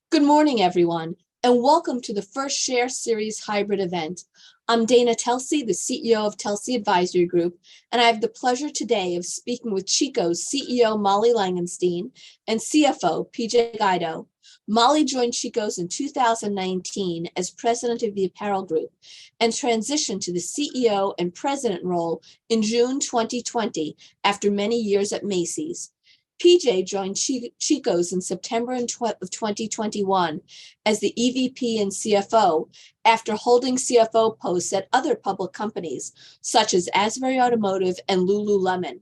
Good morning, everyone, and welcome to the first Share Series hybrid event. I'm Dana Telsey, the CEO of Telsey Advisory Group, and I have the pleasure today of speaking with Chico's CEO, Molly Langenstein, and CFO, PJ Guido. Molly joined Chico's in 2019 as president of the apparel group and transitioned to the CEO and president role in June 2020 after many years at Macy's. PJ joined Chico's in September of 2021 as the EVP and CFO after holding CFO posts at other public companies such as Asbury Automotive and Lululemon.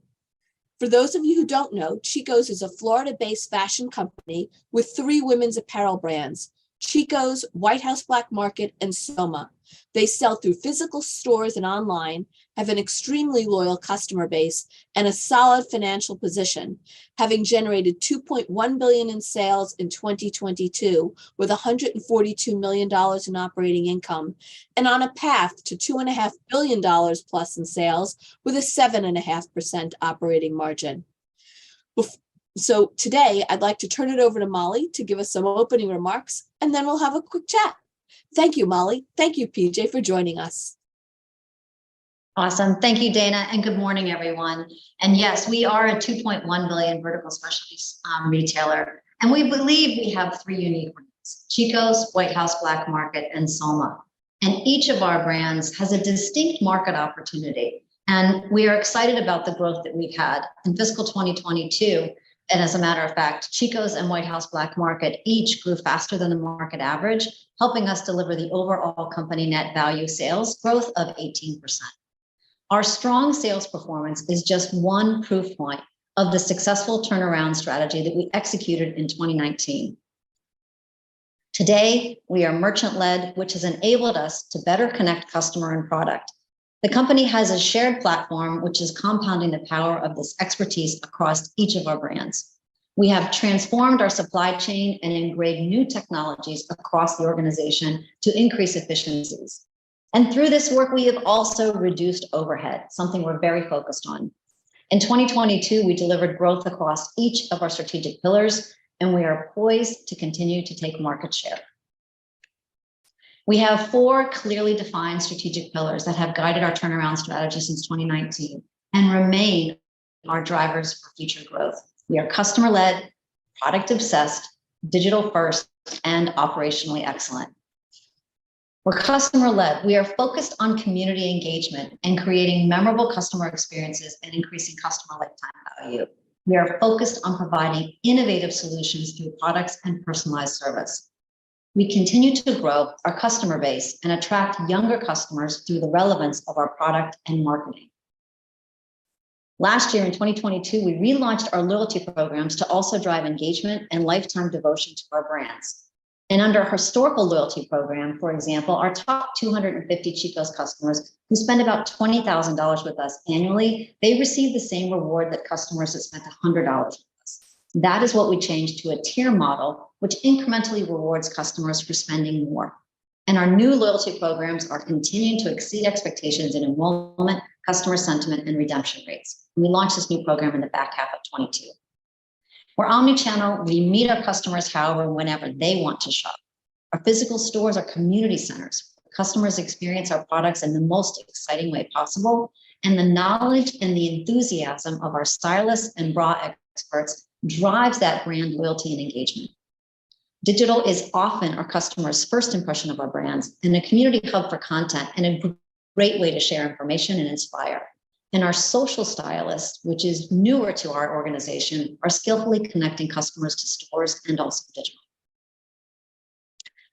For those of you who don't know, Chico's is a Florida-based fashion company with 3 women's apparel brands: Chico's, White House Black Market, and Soma. They sell through physical stores and online, have an extremely loyal customer base, and a solid financial position, having generated $2.1 billion in sales in 2022 with $142 million in operating income, and on a path to $2.5 billion plus in sales with a 7.5% operating margin. So today, I'd like to turn it over to Molly to give us some opening remarks, and then we'll have a quick chat. Thank you, Molly. Thank you, PJ, for joining us. Awesome. Thank you, Dana, and good morning, everyone. And yes, we are a $2.1 billion vertical specialties retailer, and we believe we have 3 unique brands: Chico's, White House Black Market, and Soma. And each of our brands has a distinct market opportunity, and we are excited about the growth that we've had in fiscal 2022. And as a matter of fact, Chico's and White House Black Market each grew faster than the market average, helping us deliver the overall company net value sales growth of 18%. Our strong sales performance is just one proof point of the successful turnaround strategy that we executed in 2019. Today, we are merchant-led, which has enabled us to better connect customer and product. The company has a shared platform, which is compounding the power of this expertise across each of our brands. We have transformed our supply chain and engraved new technologies across the organization to increase efficiencies. And through this work, we have also reduced overhead, something we're very focused on. In 2022, we delivered growth across each of our strategic pillars, and we are poised to continue to take market share. We have 4 clearly defined strategic pillars that have guided our turnaround strategy since 2019 and remain our drivers for future growth. We are customer-led, product-obsessed, digital-first, and operationally excellent. We're customer-led. We are focused on community engagement and creating memorable customer experiences and increasing customer lifetime value. We are focused on providing innovative solutions through products and personalized service. We continue to grow our customer base and attract younger customers through the relevance of our product and marketing. Last year in 2022, we relaunched our loyalty programs to also drive engagement and lifetime devotion to our brands. And under our historical loyalty program, for example, our top 250 Chicos customers who spend about $20,000 with us annually, they receive the same reward that customers that spent $100 with us. That is what we changed to a tier model, which incrementally rewards customers for spending more. And our new loyalty programs are continuing to exceed expectations in enrollment, customer sentiment, and redemption rates. We launched this new program in the back half of 22. We're omnichannel. We meet our customers however and whenever they want to shop. Our physical stores are community centers. Customers experience our products in the most exciting way possible, and the knowledge and the enthusiasm of our stylists and bra experts drives that brand loyalty and engagement. Digital is often our customers' first impression of our brands and a community hub for content and a great way to share information and inspire. And our social stylists, which is newer to our organization, are skillfully connecting customers to stores and also digital.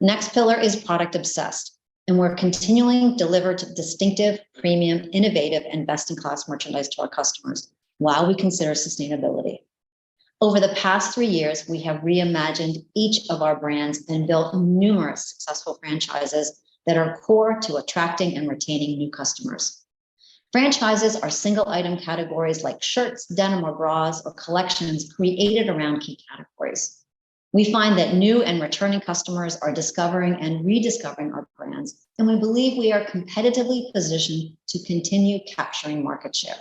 Next pillar is product obsessed, and we're continuing to deliver distinctive, premium, innovative, and best-in-class merchandise to our customers while we consider sustainability. Over the past 3 years, we have reimagined each of our brands and built numerous successful franchises that are core to attracting and retaining new customers. Franchises are single item categories like shirts, denim, or bras, or collections created around key categories. We find that new and returning customers are discovering and rediscovering our brands, and we believe we are competitively positioned to continue capturing market share.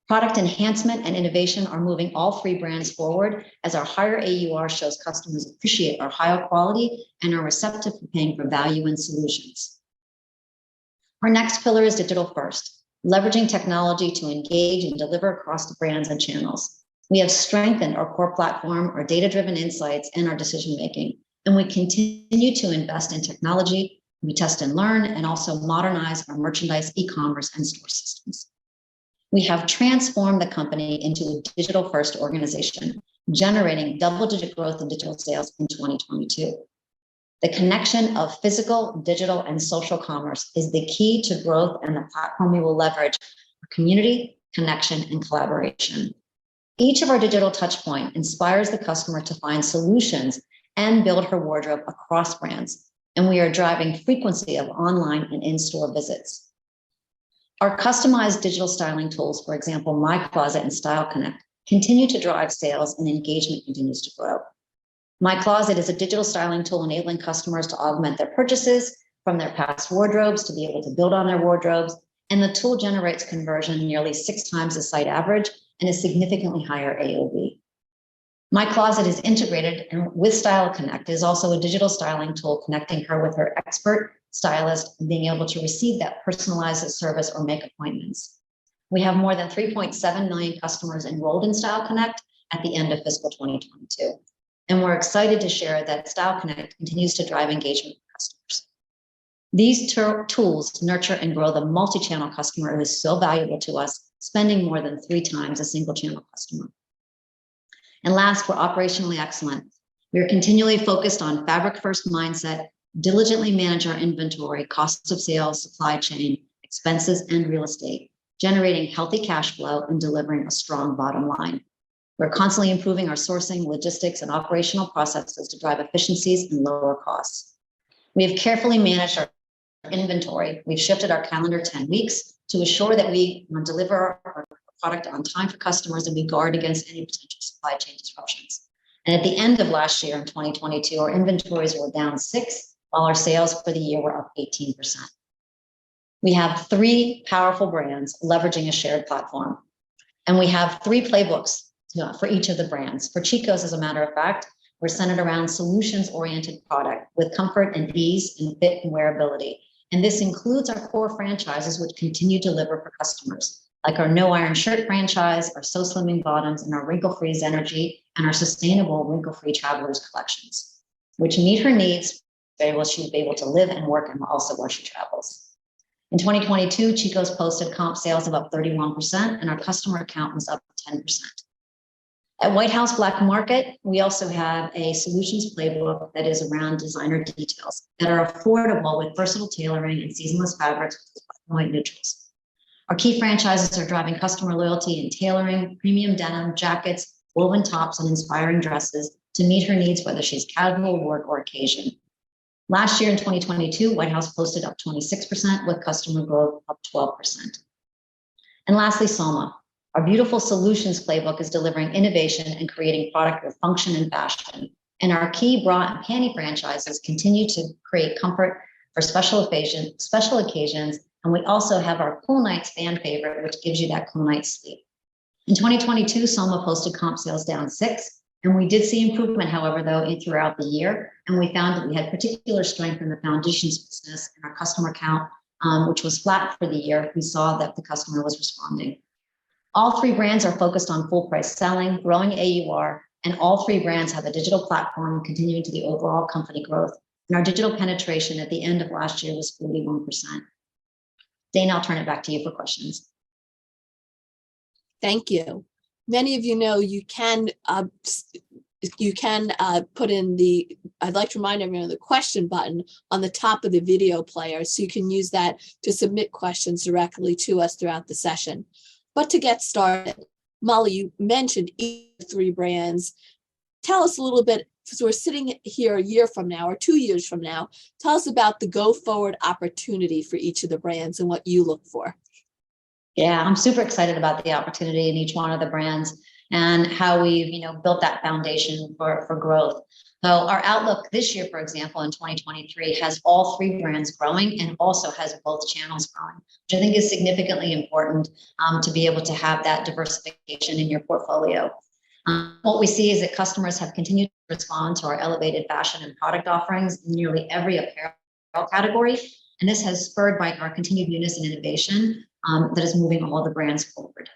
Product enhancement and innovation are moving all three brands forward as our higher AUR shows customers appreciate our higher quality and are receptive to paying for value and solutions. Our next pillar is digital first, leveraging technology to engage and deliver across the brands and channels. We have strengthened our core platform, our data-driven insights, and our decision-making, and we continue to invest in technology. We test and learn and also modernize our merchandise, e-commerce, and store systems. We have transformed the company into a digital-first organization, generating double-digit growth in digital sales in 2022. The connection of physical, digital, and social commerce is the key to growth and the platform we will leverage for community, connection, and collaboration. Each of our digital touchpoint inspires the customer to find solutions and build her wardrobe across brands, and we are driving frequency of online and in-store visits. Our customized digital styling tools, for example, My Closet and Style Connect, continue to drive sales and engagement continues to grow. My Closet is a digital styling tool enabling customers to augment their purchases from their past wardrobes to be able to build on their wardrobes. And the tool generates conversion nearly 6 times the site average and a significantly higher AOV. My Closet is integrated and with Style Connect is also a digital styling tool connecting her with her expert stylist and being able to receive that personalized service or make appointments. We have more than 3.7 million customers enrolled in Style Connect at the end of fiscal 2022. And we're excited to share that Style Connect continues to drive engagement with customers. These tools nurture and grow the multi-channel customer who is so valuable to us, spending more than 3 times a single channel customer. And last, we're operationally excellent. We are continually focused on fabric first mindset, diligently manage our inventory, costs of sales, supply chain, expenses, and real estate, generating healthy cash flow and delivering a strong bottom line. We're constantly improving our sourcing, logistics, and operational processes to drive efficiencies and lower costs. We have carefully managed our inventory. We've shifted our calendar 10 weeks to assure that we deliver our product on time for customers and we guard against any potential supply chain disruptions. And at the end of last year in 2022, our inventories were down 6, while our sales for the year were up 18%. We have 3 powerful brands leveraging a shared platform. And we have 3 playbooks for each of the brands. For Chicos, as a matter of fact, we're centered around solutions-oriented product with comfort and ease and fit and wearability. And this includes our core franchises, which continue to deliver for customers, like our No Iron Shirt franchise, our So Slimming Bottoms, and our Wrinkle-Free Zenergy, and our sustainable Wrinkle-Free Travelers collections, which meet her needs. She'll be able to live and work and also where she travels. In 2022, Chico's posted comp sales of up 31%, and our customer count was up 10%. At White House Black Market, we also have a solutions playbook that is around designer details that are affordable with versatile tailoring and seasonless fabrics with black and white neutrals. Our key franchises are driving customer loyalty in tailoring, premium denim, jackets, woven tops, and inspiring dresses to meet her needs, whether she's casual, work, or occasion. Last year in 2022, White House posted up 26% with customer growth up 12%. And lastly, Soma. Our beautiful solutions playbook is delivering innovation and creating product with function and fashion. And our key bra and panty franchises continue to create comfort for special occasions. And we also have our Cool Nights fan favorite, which gives you that cool night's sleep. In 2022, Soma posted comp sales down 6. And we did see improvement, however, though, throughout the year. And we found that we had particular strength in the foundations business and our customer count, which was flat for the year. We saw that the customer was responding. All 3 brands are focused on full price selling, growing AUR, and all 3 brands have a digital platform continuing to the overall company growth. And our digital penetration at the end of last year was 41%. Dana, I'll turn it back to you for questions. Thank you. Many of you know you can put in the, I'd like to remind everyone of the question button on the top of the video player, so you can use that to submit questions directly to us throughout the session. But to get started, Molly, you mentioned each of the 3 brands. Tell us a little bit, because we're sitting here a year from now or 2 years from now, tell us about the go forward opportunity for each of the brands and what you look for. Yeah, I'm super excited about the opportunity in each one of the brands. and how we've, built that foundation for growth. So our outlook this year, for example, in 2023, has all three brands growing and also has both channels growing, which I think is significantly important to be able to have that diversification in your portfolio. What we see is that customers have continued to respond to our elevated fashion and product offerings in nearly every apparel category. And this has spurred by our continued newness and innovation that is moving all the brands forward.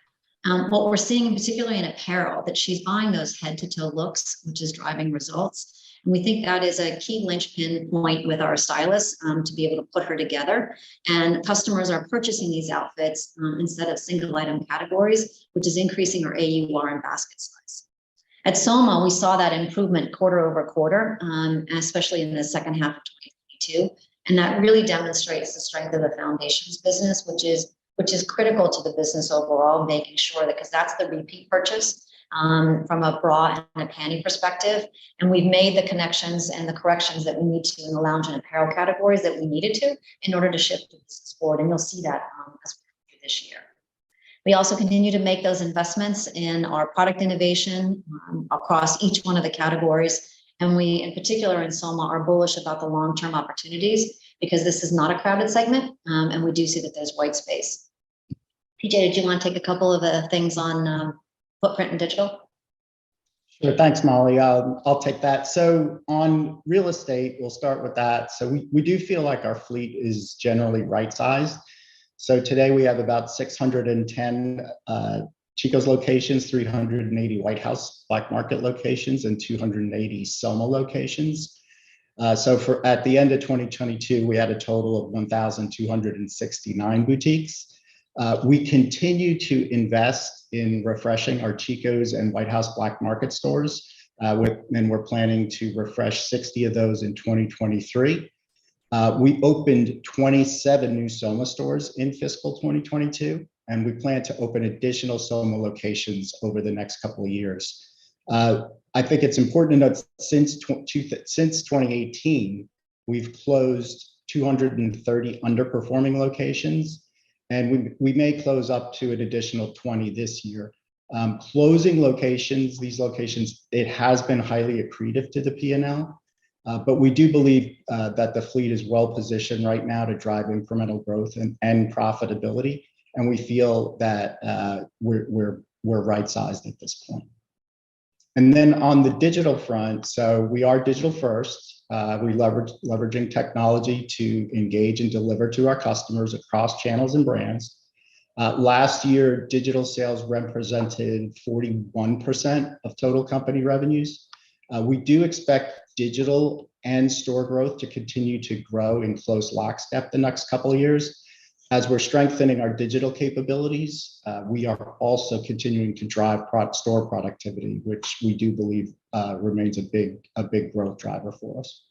What we're seeing in particular in apparel, that she's buying those head to toe looks, which is driving results. And we think that is a key linchpin point with our stylists to be able to put her together. And customers are purchasing these outfits instead of single item categories, which is increasing our AUR and basket size. At Soma, we saw that improvement quarter over quarter, especially in the second half of 2022. And that really demonstrates the strength of the foundations business, which is critical to the business overall, making sure that, because that's the repeat purchase from a bra and a panty perspective. And we've made the connections and the corrections that we need to in the lounge and apparel categories that we needed to in order to shift the business forward. And you'll see that as we go this year. We also continue to make those investments in our product innovation across each one of the categories. And we, in particular in Soma, are bullish about the long-term opportunities because this is not a crowded segment, and we do see that there's white space. PJ, did you want to take a couple of the things on footprint and digital? Sure, thanks, Molly. I'll take that. So on real estate, we'll start with that. So we do feel like our fleet is generally right-sized. So today we have about 610 Chico's locations, 380 White House Black Market locations, and 280 Soma locations. So at the end of 2022, we had a total of 1,269 boutiques. We continue to invest in refreshing our Chico's and White House Black Market stores, and we're planning to refresh 60 of those in 2023. We opened 27 new Soma stores in fiscal 2022, and we plan to open additional Soma locations over the next couple of years. I think it's important to note since 2018, we've closed 230 underperforming locations, and we may close up to an additional 20 this year. Closing locations, these locations, it has been highly accretive to the P&L, but we do believe that the fleet is well positioned right now to drive incremental growth and profitability, and we feel that we're right-sized at this point. And then on the digital front, so we are digital first. We leveraging technology to engage and deliver to our customers across channels and brands. Last year, digital sales represented 41% of total company revenues. We do expect digital and store growth to continue to grow in close lockstep the next couple of years. As we're strengthening our digital capabilities, we are also continuing to drive store productivity, which we do believe remains a big growth driver for us.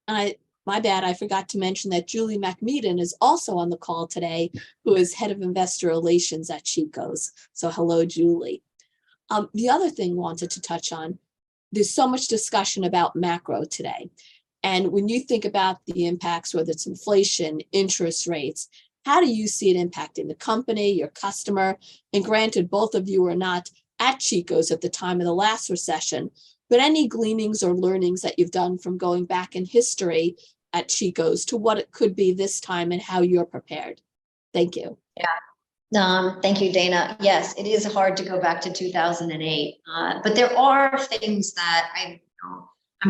My bad, I forgot to mention that Julie McMeeden is also on the call today, who is head of investor relations at Chico's. So hello, Julie. The other thing I wanted to touch on, there's so much discussion about macro today. And when you think about the impacts, whether it's inflation, interest rates, how do you see it impacting the company, your customer? And granted, both of you were not at Chico's at the time of the last recession, but any gleanings or learnings that you've done from going back in history at Chico's to what it could be this time and how you're prepared? Thank you. Yeah. Thank you, Dana. Yes, it is hard to go back to 2008, but there are things that I'm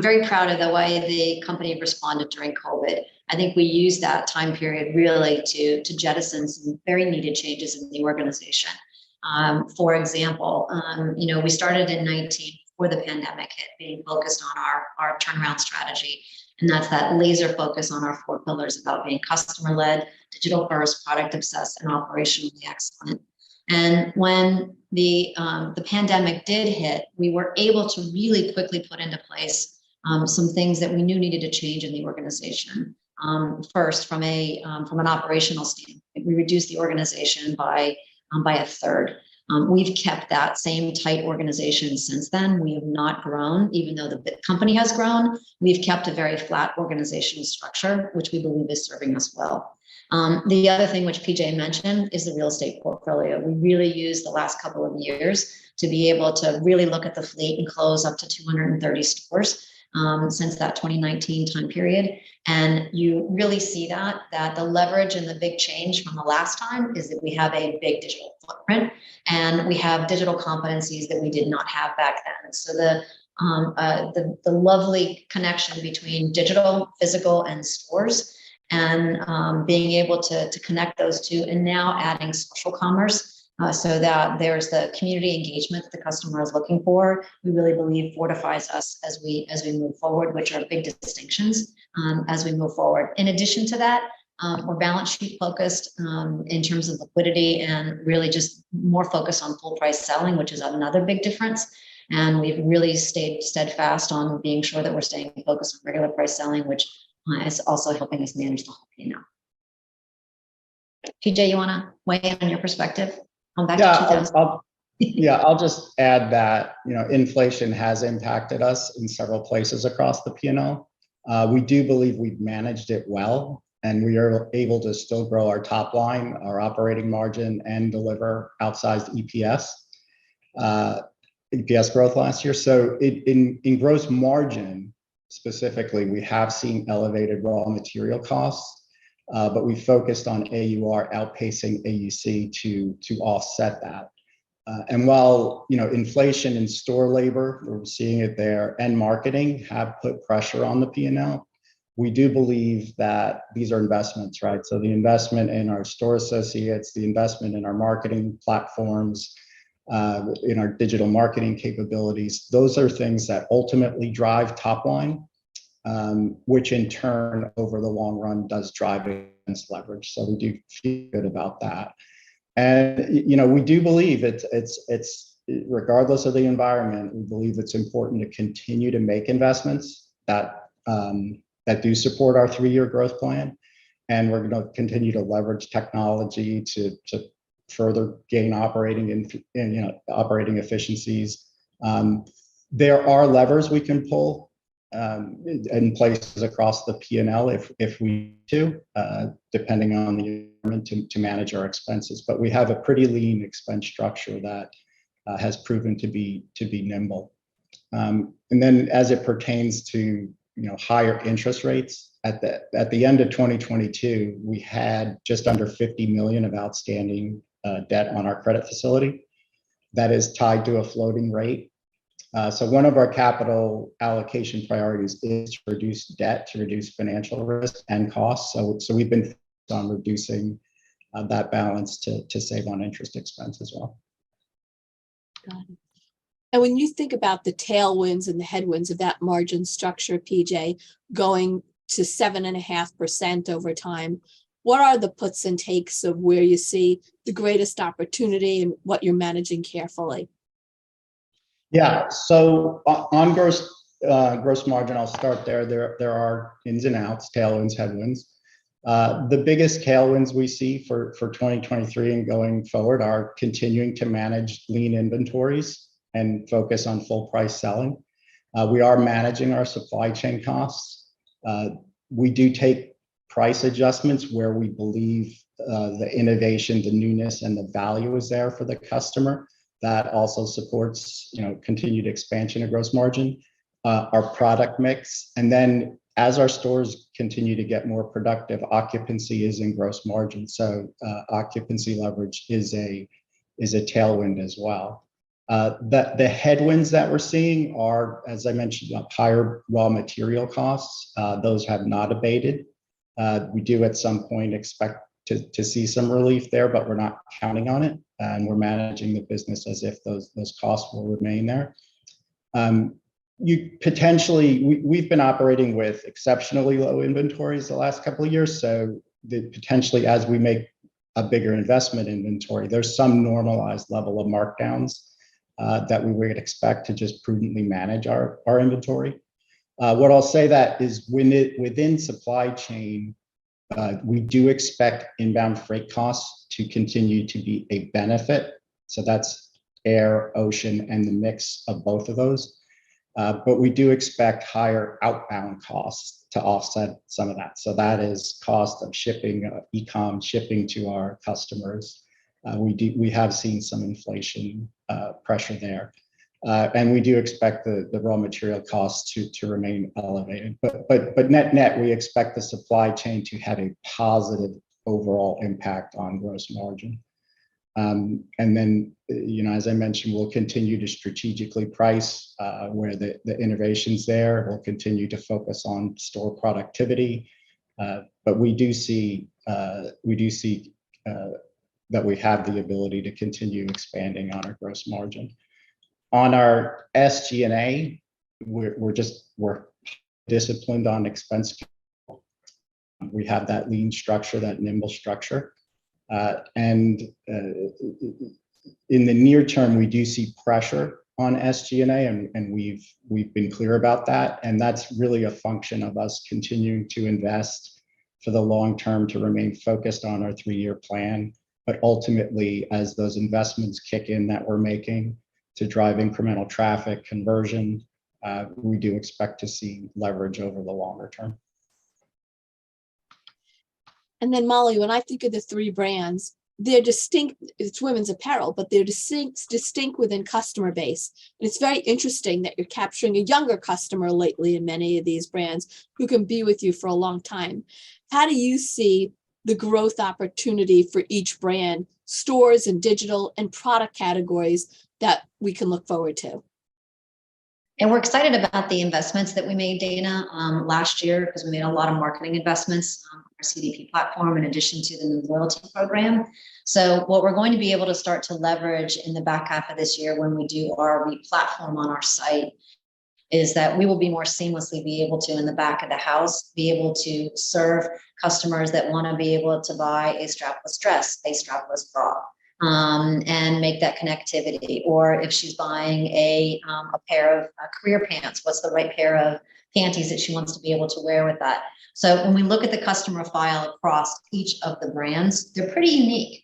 very proud of the way the company responded during COVID. I think we used that time period really to jettison some very needed changes in the organization. For example, we started in 19 before the pandemic hit, being focused on our turnaround strategy. And that's that laser focus on our 4 pillars about being customer-led, digital first, product obsessed, and operationally excellent. And when the pandemic did hit, we were able to really quickly put into place some things that we knew needed to change in the organization. First, from an operational standpoint, we reduced the organization by a third. We've kept that same tight organization since then. We have not grown, even though the company has grown. We've kept a very flat organizational structure, which we believe is serving us well. The other thing which PJ mentioned is the real estate portfolio. We really used the last couple of years to be able to really look at the fleet and close up to 230 stores since that 2019 time period. And you really see that the leverage and the big change from the last time is that we have a big digital footprint and we have digital competencies that we did not have back then. So the lovely connection between digital, physical, and stores, and being able to connect those two, and now adding social commerce so that there's the community engagement that the customer is looking for. We really believe fortifies us as we move forward, which are big distinctions as we move forward. In addition to that, we're balance sheet focused in terms of liquidity, and really just more focused on full price selling, which is another big difference. And we've really stayed steadfast on being sure that we're staying focused on regular price selling, which is also helping us manage the whole P&L. PJ, you want to weigh in on your perspective? Back to 2000. I'll just add that, inflation has impacted us in several places across the P&L. We do believe we've managed it well, and we are able to still grow our top line, our operating margin, and deliver outsized EPS growth last year. So in gross margin specifically, we have seen elevated raw material costs, but we focused on AUR outpacing AUC to offset that. And while inflation in store labor, we're seeing it there, and marketing have put pressure on the P&L, we do believe that these are investments, right? So the investment in our store associates, the investment in our marketing platforms, in our digital marketing capabilities, those are things that ultimately drive top line, which in turn over the long run does drive against leverage. So we do feel good about that. And we do believe it's regardless of the environment, we believe it's important to continue to make investments that do support our 3-year growth plan. And we're going to continue to leverage technology to further gain operating efficiencies. There are levers we can pull in places across the P&L if we do, depending on the environment to manage our expenses. But we have a pretty lean expense structure that has proven to be nimble. And then as it pertains to higher interest rates, at the end of 2022, we had just under $50 million of outstanding debt on our credit facility that is tied to a floating rate. So one of our capital allocation priorities is to reduce debt, to reduce financial risk and costs. So we've been focused on reducing that balance to save on interest expense as well. Got it. And when you think about the tailwinds and the headwinds of that margin structure, PJ, going to 7.5% over time, what are the puts and takes of where you see the greatest opportunity and what you're managing carefully? Yeah, so on gross margin, I'll start there. There are ins and outs, tailwinds, headwinds. The biggest tailwinds we see for 2023 and going forward are continuing to manage lean inventories and focus on full price selling. We are managing our supply chain costs. We do take price adjustments where we believe the innovation, the newness, and the value is there for the customer. That also supports, continued expansion of gross margin, our product mix. And then as our stores continue to get more productive, occupancy is in gross margin. So occupancy leverage is a tailwind as well. The headwinds that we're seeing are, as I mentioned, higher raw material costs. Those have not abated. We do at some point expect to see some relief there, but we're not counting on it. And we're managing the business as if those costs will remain there. We've been operating with exceptionally low inventories the last couple of years. So potentially as we make a bigger investment in inventory, there's some normalized level of markdowns that we would expect to just prudently manage our inventory. What I'll say that is within supply chain, we do expect inbound freight costs to continue to be a benefit. So that's air, ocean, and the mix of both of those. But we do expect higher outbound costs to offset some of that. So that is cost of shipping, e-com shipping to our customers. We have seen some inflation pressure there. And we do expect the raw material costs to remain elevated. But net, we expect the supply chain to have a positive overall impact on gross margin. And then, as I mentioned, we'll continue to strategically price where the innovation's there. We'll continue to focus on store productivity. But we do see that we have the ability to continue expanding on our gross margin. On our SG&A, we're disciplined on expense. We have that lean structure, that nimble structure. And in the near term, we do see pressure on SG&A, and we've been clear about that. And that's really a function of us continuing to invest for the long term to remain focused on our 3-year plan. But ultimately, as those investments kick in that we're making to drive incremental traffic conversion, we do expect to see leverage over the longer term. And then Molly, when I think of the 3 brands, they're distinct. It's women's apparel, but they're distinct within customer base. And it's very interesting that you're capturing a younger customer lately in many of these brands who can be with you for a long time. How do you see the growth opportunity for each brand, stores and digital and product categories that we can look forward to? And we're excited about the investments that we made, Dana, last year, because we made a lot of marketing investments on our CDP platform in addition to the new loyalty program. So what we're going to be able to start to leverage in the back half of this year when we do our re-platform on our site is that we will be more seamlessly be able to, in the back of the house, be able to serve customers that want to be able to buy a strapless dress, a strapless bra, and make that connectivity. Or if she's buying a pair of career pants, what's the right pair of panties that she wants to be able to wear with that? So when we look at the customer file across each of the brands, they're pretty unique.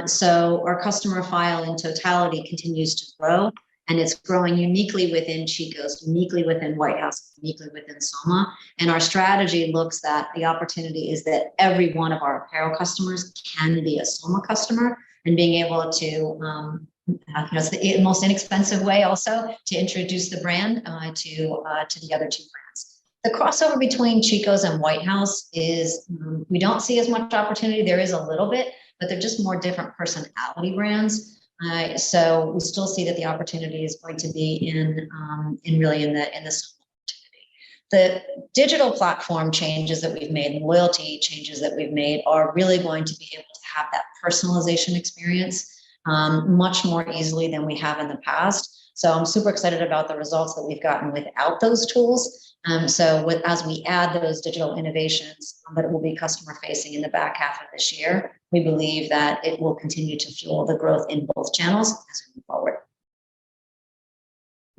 So our customer file in totality continues to grow, and it's growing uniquely within Chicos, uniquely within White House, uniquely within Soma. And our strategy looks at the opportunity is that every one of our apparel customers can be a Soma customer, and being able to, it's the most inexpensive way also to introduce the brand to the other 2 brands. The crossover between Chicos and White House is, we don't see as much opportunity. There is a little bit, but they're just more different personality brands. So we still see that the opportunity is going to be in really in the Soma opportunity. The digital platform changes that we've made, and loyalty changes that we've made are really going to be able to have that personalization experience much more easily than we have in the past. So I'm super excited about the results that we've gotten without those tools. As we add those digital innovations that will be customer facing in the back half of this year, we believe that it will continue to fuel the growth in both channels as we move forward.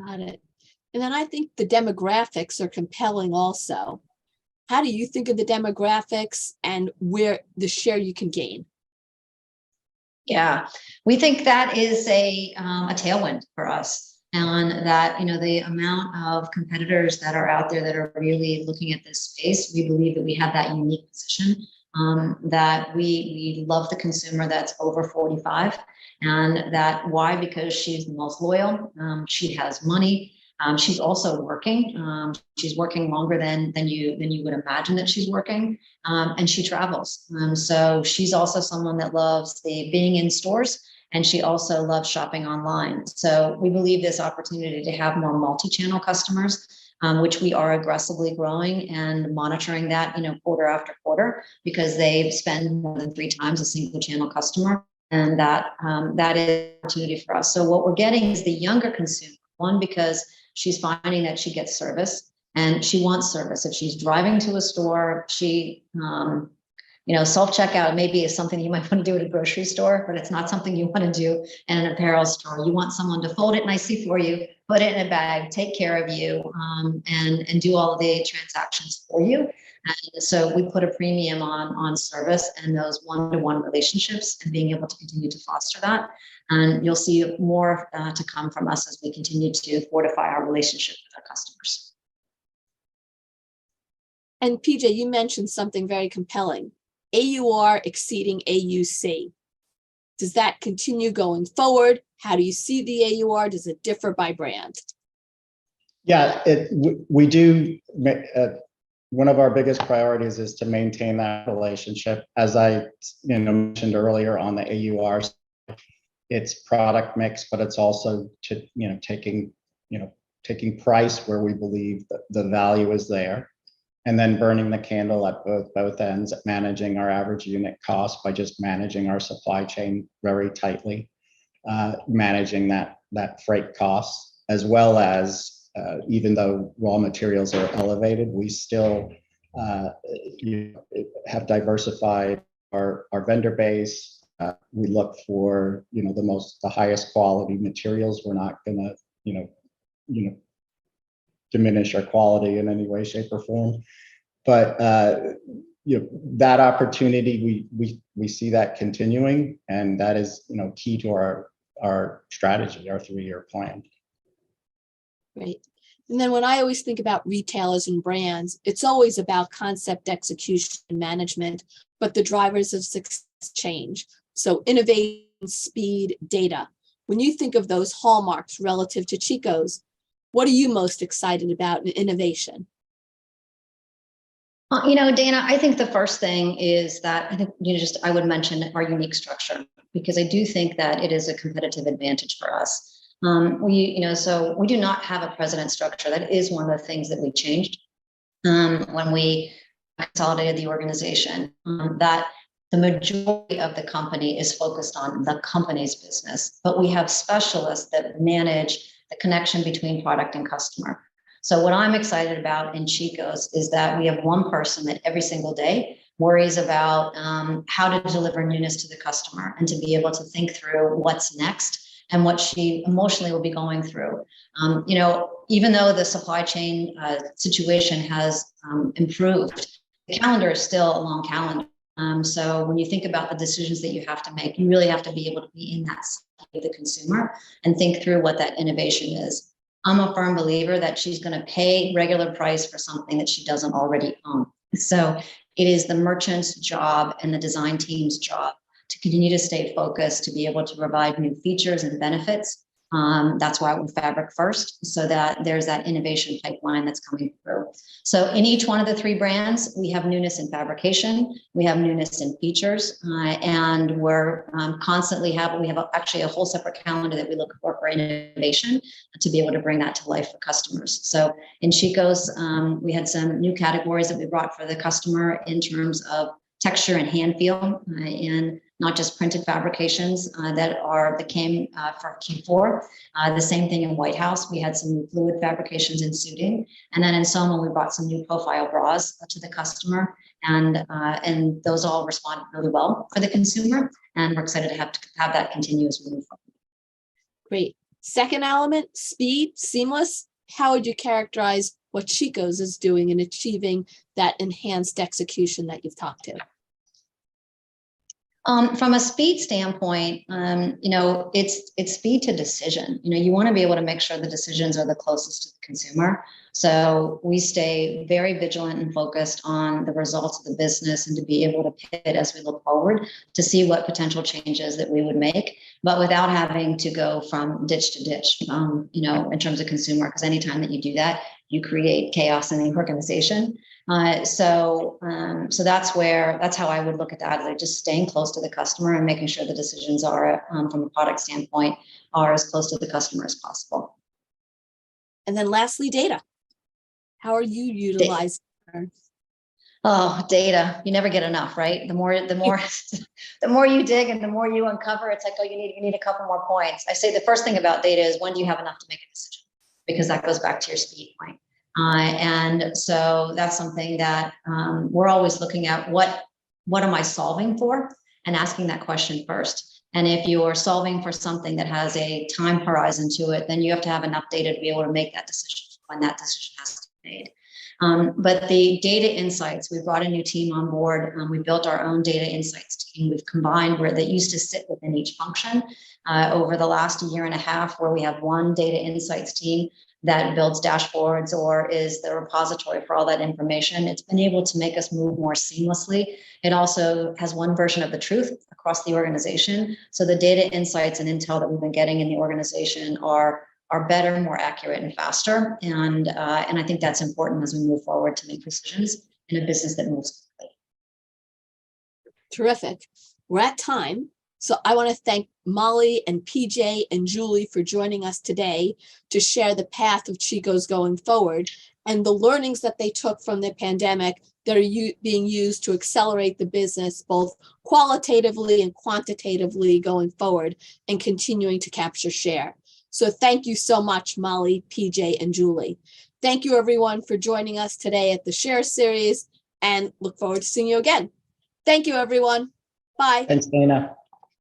Got it. And then I think the demographics are compelling also. How do you think of the demographics and where the share you can gain? Yeah, we think that is a tailwind for us, and that the amount of competitors that are out there that are really looking at this space, we believe that we have that unique position, that we love the consumer that's over 45, and that why? Because she's the most loyal, she has money. She's also working. She's working longer than you would imagine that she's working, and she travels. So she's also someone that loves being in stores, and she also loves shopping online. So we believe this opportunity to have more multi-channel customers, which we are aggressively growing and monitoring that quarter after quarter, because they spend more than 3 times a single channel customer, and that is an opportunity for us. So what we're getting is the younger consumer. One, because she's finding that she gets service and she wants service. If she's driving to a store, she, self-checkout maybe is something you might want to do at a grocery store, but it's not something you want to do in an apparel store. You want someone to fold it nicely for you, put it in a bag, take care of you, and do all of the transactions for you. And so we put a premium on service and those one-to-one relationships, and being able to continue to foster that. And you'll see more to come from us as we continue to fortify our relationship with customers. And PJ, you mentioned something very compelling, AUR exceeding AUC. Does that continue going forward? How do you see the AUR? Does it differ by brand? Yeah, we do. One of our biggest priorities is to maintain that relationship. As I mentioned earlier on the AUR, it's product mix, but it's also taking price where we believe that the value is there, and then burning the candle at both ends, at managing our average unit cost by just managing our supply chain very tightly, managing that freight cost, as well as even though raw materials are elevated, we still have diversified our vendor base. We look for the highest quality materials. We're not going to diminish our quality in any way, shape, or form. But that opportunity, we see that continuing, and that is key to our strategy, our 3-year plan. Great. And then when I always think about retailers and brands, it's always about concept execution and management, but the drivers of success change. So innovation, speed, data. When you think of those hallmarks relative to Chico's, what are you most excited about in innovation? Dana, I think the first thing is that I would mention our unique structure, because I do think that it is a competitive advantage for us. So we do not have a president structure. That is one of the things that we changed when we consolidated the organization, that the majority of the company is focused on the company's business, but we have specialists that manage the connection between product and customer. So what I'm excited about in Chico's is that we have one person that every single day worries about how to deliver newness to the customer, and to be able to think through what's next and what she emotionally will be going through. Even though the supply chain situation has improved, the calendar is still a long calendar. So when you think about the decisions that you have to make, you really have to be able to be in that side of the consumer and think through what that innovation is. I'm a firm believer that she's going to pay regular price for something that she doesn't already own. So it is the merchant's job and the design team's job to continue to stay focused, to be able to provide new features and benefits. That's why we're fabric first, so that there's that innovation pipeline that's coming through. So in each one of the 3 brands, we have newness in fabrication, we have newness in features, and we're we have actually a whole separate calendar that we look for innovation to be able to bring that to life for customers. So in Chico's, we had some new categories that we brought for the customer in terms of texture and hand feel, in not just printed fabrications that came for Q4. The same thing in White House. We had some new fluid fabrications in suiting, and then in Soma we brought some new profile bras to the customer, and those all responded really well for the consumer, and we're excited to have that continue as we move forward. Great. Second element, speed, seamless. How would you characterize what Chico's is doing in achieving that enhanced execution that you've talked to? From a speed standpoint, it's speed to decision. You want to be able to make sure the decisions are the closest to the consumer. So we stay very vigilant and focused on the results of the business, and to be able to pivot as we look forward to see what potential changes that we would make, but without having to go from ditch to ditch, in terms of consumer, because anytime that you do that, you create chaos in the organization. So that's how I would look at that, like just staying close to the customer and making sure the decisions are, from a product standpoint, are as close to the customer as possible. And then lastly, data. How are you utilizing? Oh, data. You never get enough, right? The more you dig and the more you uncover, it's like, oh, you need a couple more points. I say the first thing about data is, when do you have enough to make a decision? Because that goes back to your speed point. And so that's something that we're always looking at. What am I solving for? And asking that question first. And if you are solving for something that has a time horizon to it, then you have to have enough data to be able to make that decision when that decision has to be made. But the data insights, we brought a new team on board. We built our own data insights team. We've combined where they used to sit within each function over the last year and a half, where we have one data insights team that builds dashboards or is the repository for all that information. It's been able to make us move more seamlessly. It also has one version of the truth across the organization. So the data insights and intel that we've been getting in the organization are better, more accurate, and faster. And I think that's important as we move forward to make decisions in a business that moves quickly. Terrific. We're at time. So I want to thank Molly and PJ and Julie for joining us today to share the path of Chico's going forward and the learnings that they took from the pandemic that are being used to accelerate the business both qualitatively and quantitatively going forward and continuing to capture share. So thank you so much, Molly, PJ, and Julie. Thank you, everyone, for joining us today at the Share Series, and look forward to seeing you again. Thank you, everyone. Bye. Thanks, Dana.